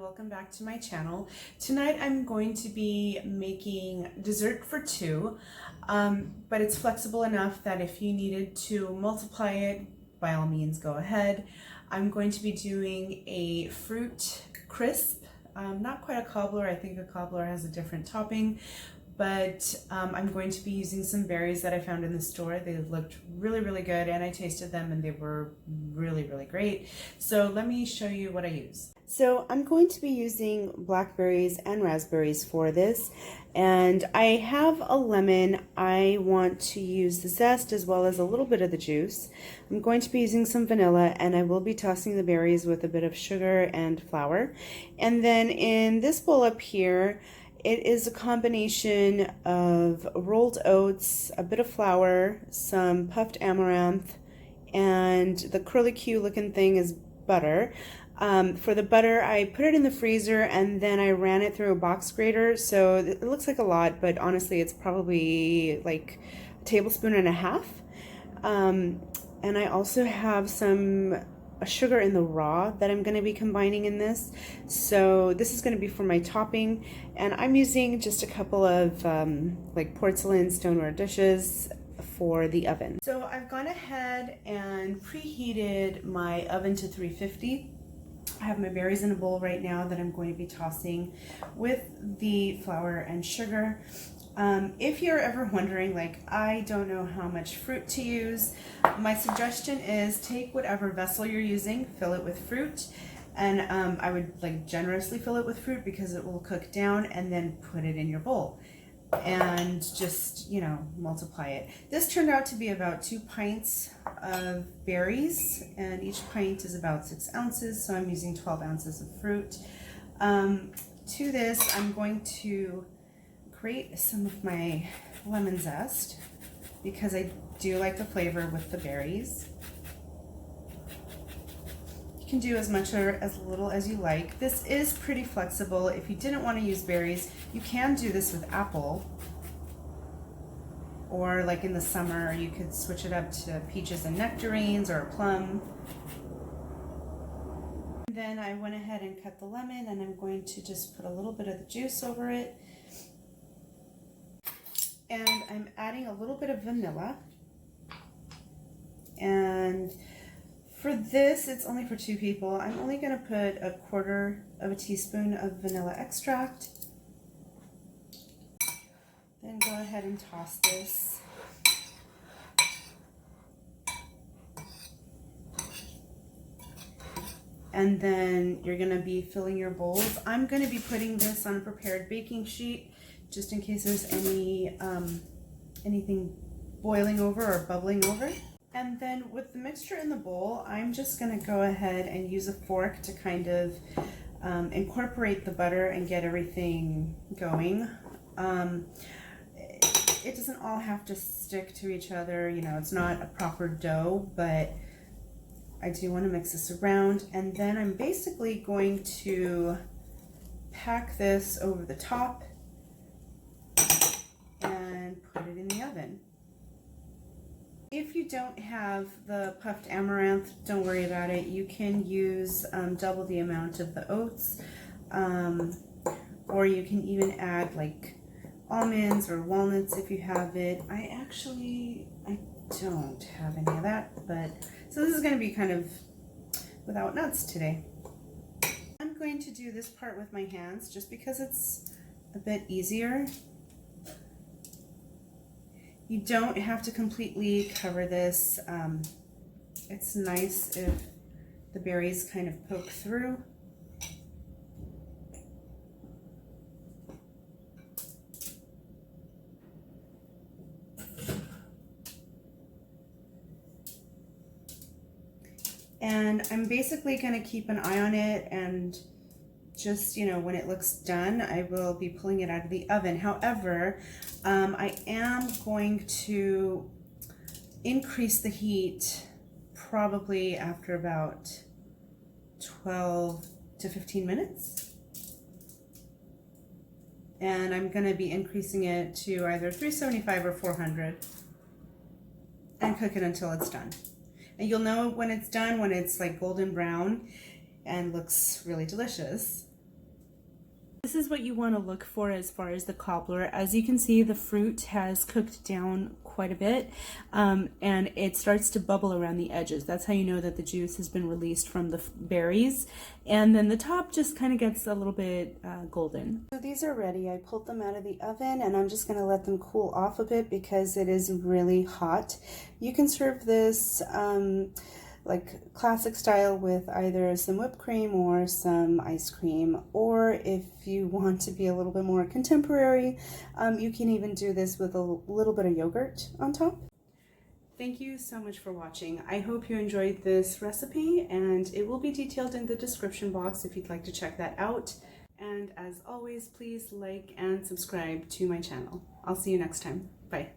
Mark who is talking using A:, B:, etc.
A: welcome back to my channel. Tonight I'm going to be making dessert for two, but it's flexible enough that if you needed to multiply it, by all means go ahead. I'm going to be doing a fruit crisp, not quite a cobbler. I think a cobbler has a different topping, but I'm going to be using some berries that I found in the store. They looked really good, and I tasted them and they were really great. So let me show you what I use. So I'm going to be using blackberries and raspberries for this, and I have a lemon. I want to use the zest as well as a little bit of the juice. I'm going to be using some vanilla, and I will be tossing the berries with a bit of sugar and flour. And then in this bowl up here, it is a combination of rolled oats, a bit of flour, some puffed amaranth, and the curlicue looking thing is butter. For the butter, I put it in the freezer and then I ran it through a box grater. So it looks like a lot, but honestly it's probably like a tablespoon and a half. And I also have some sugar in the raw that I'm going to be combining in this. So this is going to be for my topping, and I'm using just a couple of like porcelain stoneware dishes for the oven. So I've gone ahead and preheated my oven to 350. I have my berries in a bowl right now that I'm going to be tossing with the flour and sugar. If you're ever wondering, like, I don't know how much fruit to use, my suggestion is take whatever vessel you're using, fill it with fruit, and I would like generously fill it with fruit because it will cook down, and then put it in your bowl and just, you know, multiply it. This turned out to be about 2 pints of berries, and each pint is about 6 ounces, so I'm using 12 ounces of fruit. To this, I'm going to grate some of my lemon zest because I do like the flavor with the berries. You can do as much or as little as you like. This is pretty flexible. If you didn't want to use berries, you can do this with apple, or like in the summer you could switch it up to peaches and nectarines or a plum. Then I went ahead and cut the lemon, and I'm going to just put a little bit of the juice over it. And I'm adding a little bit of vanilla. And for this, it's only for 2 people. I'm only going to put 1/4 of a teaspoon of vanilla extract. Then go ahead and toss this. And then you're going to be filling your bowls. I'm going to be putting this on a prepared baking sheet just in case there's any anything boiling over or bubbling over. And then with the mixture in the bowl, I'm just going to go ahead and use a fork to kind of incorporate the butter and get everything going. It doesn't all have to stick to each other, you know, it's not a proper dough, but I do want to mix this around. And then I'm basically going to pack this over the top and put it in the oven. If you don't have the puffed amaranth, don't worry about it. You can use double the amount of the oats, or you can even add like almonds or walnuts if you have it. I don't have any of that, but so this is going to be kind of without nuts today. I'm going to do this part with my hands just because it's a bit easier. You don't have to completely cover this. It's nice if the berries kind of poke through. And I'm basically going to keep an eye on it, and just, you know, when it looks done, I will be pulling it out of the oven. However, I am going to increase the heat probably after about 12 to 15 minutes. And I'm going to be increasing it to either 375 or 400 and cook it until it's done. And you'll know when it's done when it's like golden brown and looks really delicious. This is what you want to look for as far as the cobbler. As you can see, the fruit has cooked down quite a bit, and it starts to bubble around the edges. That's how you know that the juice has been released from the berries. And then the top just kind of gets a little bit golden. So these are ready. I pulled them out of the oven, and I'm just going to let them cool off a bit because it is really hot. You can serve this like classic style with either some whipped cream or some ice cream, or if you want to be a little bit more contemporary, you can even do this with a little bit of yogurt on top. Thank you so much for watching. I hope you enjoyed this recipe, and it will be detailed in the description box if you'd like to check that out. And as always, please like and subscribe to my channel. I'll see you next time. Bye.